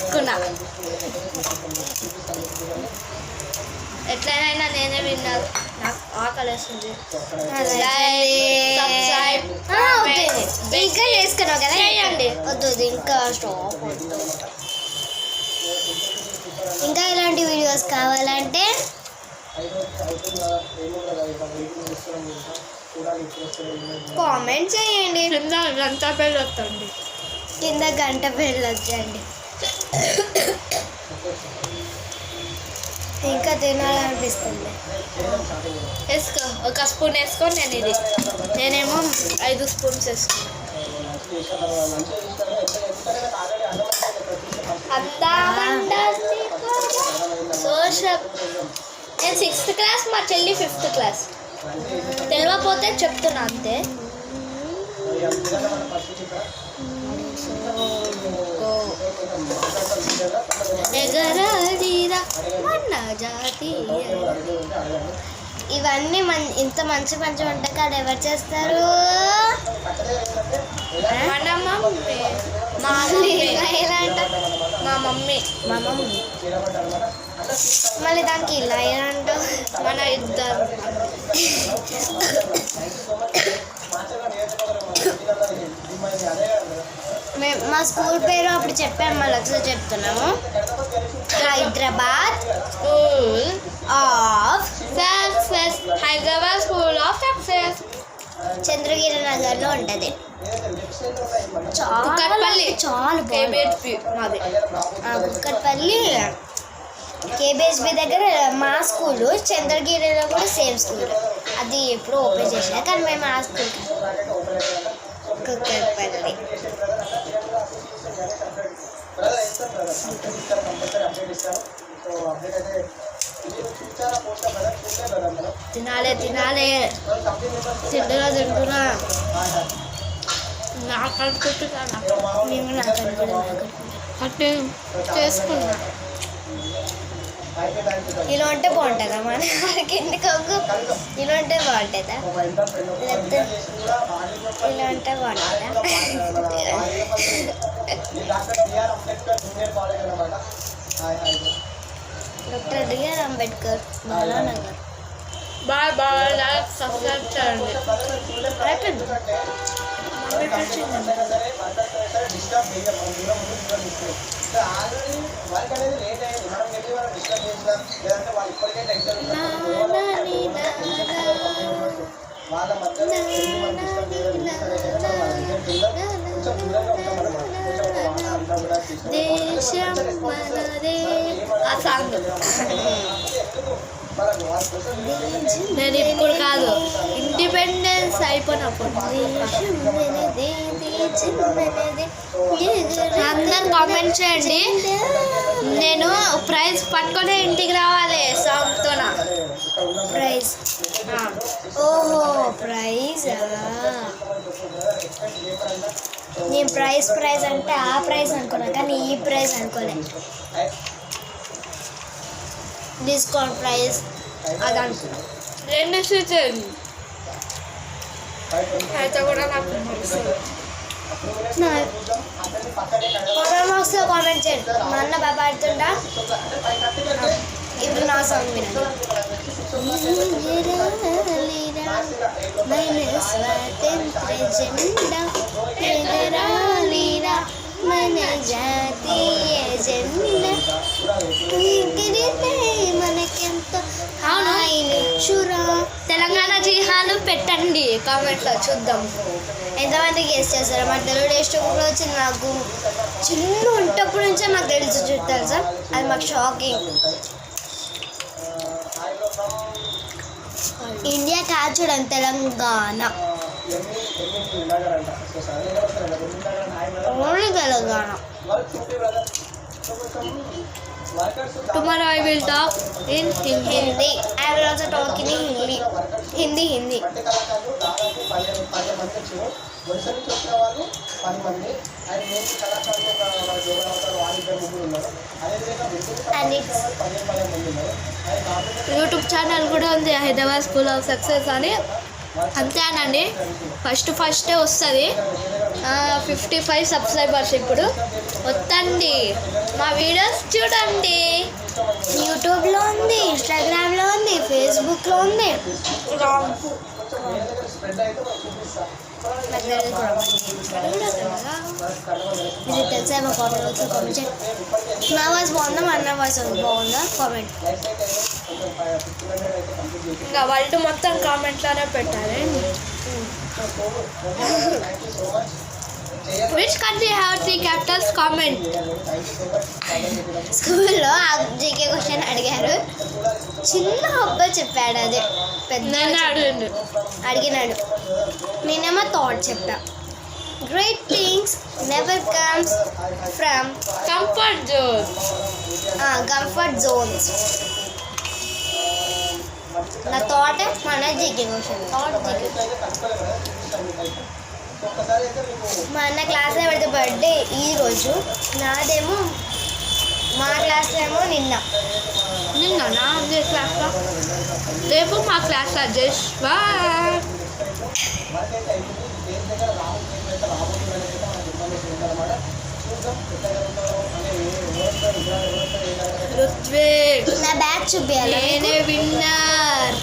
తీసుకున్నా. ఎట్లయినా నేనే విన్నారు. నాకు ఆకలి వేస్తుంది. ఇంకా చేసుకున్నావు కదా చేయండి. వద్దు ఇంకా స్టాప్ వద్దు. ఇంకా ఇలాంటి వీడియోస్ కావాలంటే కామెంట్ చేయండి. కింద గంట పేరు వస్తుంది. కింద గంట పేర్లు వచ్చండి. ఇంకా తినాలనిపిస్తుంది. వేసుకో, ఒక స్పూన్ వేసుకో. నేనేమో 5 స్పూన్స్ వేసుకున్నాను. నేను 6th క్లాస్, మా చెల్లి 5th క్లాస్. తెలియకపోతే చెప్తున్నా అంతే. ఇవన్నీ ఇంత మంచి మంచి వంటకాలు ఎవరు చేస్తారు? మా మమ్మీ. మళ్ళీ దానికి ఇలా ఎలా అంటావు? మన ఇద్దరు. మా స్కూల్ పేరు అప్పుడు చెప్పాము, మళ్ళీ ఒకసారి చెప్తున్నాము. Hyderabad school of success. Hyderabad school of success Chandragiri నగర్లో ఉంటుంది. కుక్కట్పల్లి. చాలా కేబిహెచ్పి మాది. కుక్కట్పల్లి కేబిహెచ్పి దగ్గర మా స్కూలు. చంద్రగిరిలో కూడా సేమ్ స్కూల్. అది ఎప్పుడు ఓపెన్ చేసినా కానీ మేము ఆ స్కూల్ కుక్కట్పల్లి. తినాలి తింటున్నా. నాకు అనుకుంటున్నా. మేము నాకు అంటే చేసుకున్నా. ఇలా ఉంటే బాగుంటుందా? మనకి ఎందుకు ఇలా ఉంటే బాగుంటుందా? లేకపోతే ఇలా ఉంటే బాగుంటుందా? Doctor B R Ambedkar Balanagar. Bye bye. Like subscribe చేయండి. దేశం మనదే. ఆ సాంగ్ నేను ఇప్పుడు కాదు, ఇండిపెండెన్స్ అయిపోయినప్పుడు. అందరు కామెంట్ చేయండి. నేను ప్రైజ్ పట్టుకొని ఇంటికి రావాలి సాంగ్తో. ప్రైజ్. ఓహో ప్రైజా? నేను ప్రైజ్ అంటే ఆ ప్రైజ్ అనుకున్నా, కానీ ఈ ప్రైజ్ అనుకోలే. డిస్కౌంట్ ప్రైస్ అది అనుకున్నా. 2 సీజన్ అయితే కూడా నాకు కామెంట్ చేయండి. మా అన్న బాబా ఆడుతుండా. ఇప్పుడు నా సాంగ్ వినండి. స్వాతంత్ర జెండా ఎగరాలిరా మన జాతీయ జెండా మనకెంతో హాయినిచ్చురా. తెలంగాణ జిహాలు పెట్టండి కామెంట్లో చూద్దాం ఎంతమంది గెస్ట్ చేస్తారో. మాకు తెలుగు టేస్ట్ కూడా వచ్చింది. నాకు చిన్న ఉంటప్పుడు నుంచే మాకు తెలుసా. అది మాకు షాకింగ్. ఇండియా కాదు చూడండి, Telangana. Only Telangana. Tomorrow I will talk in Hindi. I will also talk in Hindi. YouTube channel కూడా ఉంది, హైదరాబాద్ స్కూల్ ఆఫ్ సక్సెస్ అని. అంతేనండి, ఫస్టే వస్తుంది. 55 సబ్స్క్రైబర్స్ ఇప్పుడు వస్తండి. మా వీడియోస్ చూడండి. యూట్యూబ్లో ఉంది, ఇన్స్టాగ్రామ్లో ఉంది, ఫేస్బుక్లో ఉంది. ఇది తెలుసా మా కామెంట్ కామెంట్ నా వాయిస్ బాగుందా మా అన్న వాయిస్ బాగుందా కామెంట్. ఇంకా వరల్డ్ మొత్తం కామెంట్లోనే పెట్టాలి. Which country have 3 Capitals? Comment. స్కూల్లో ఆ జీకే క్వశ్చన్ అడిగారు, చిన్న అబ్బాయి చెప్పాడు, అదే పెద్ద అడిగినాడు, నేనేమో థాట్ చెప్పా. Great things never comes from comfort Jones. నా థాట్ మన జీకే క్వశ్చన్ మా అన్న క్లాస్లో పెడితే బర్త్డే ఈరోజు, నాదేమో మా క్లాస్లో ఏమో నిన్న క్లాస్లో, రేపు మా క్లాస్లో జస్ట్ రుత్విక్ నా బ్యాగ్ చూపించాలి. నేనే విన్నర్.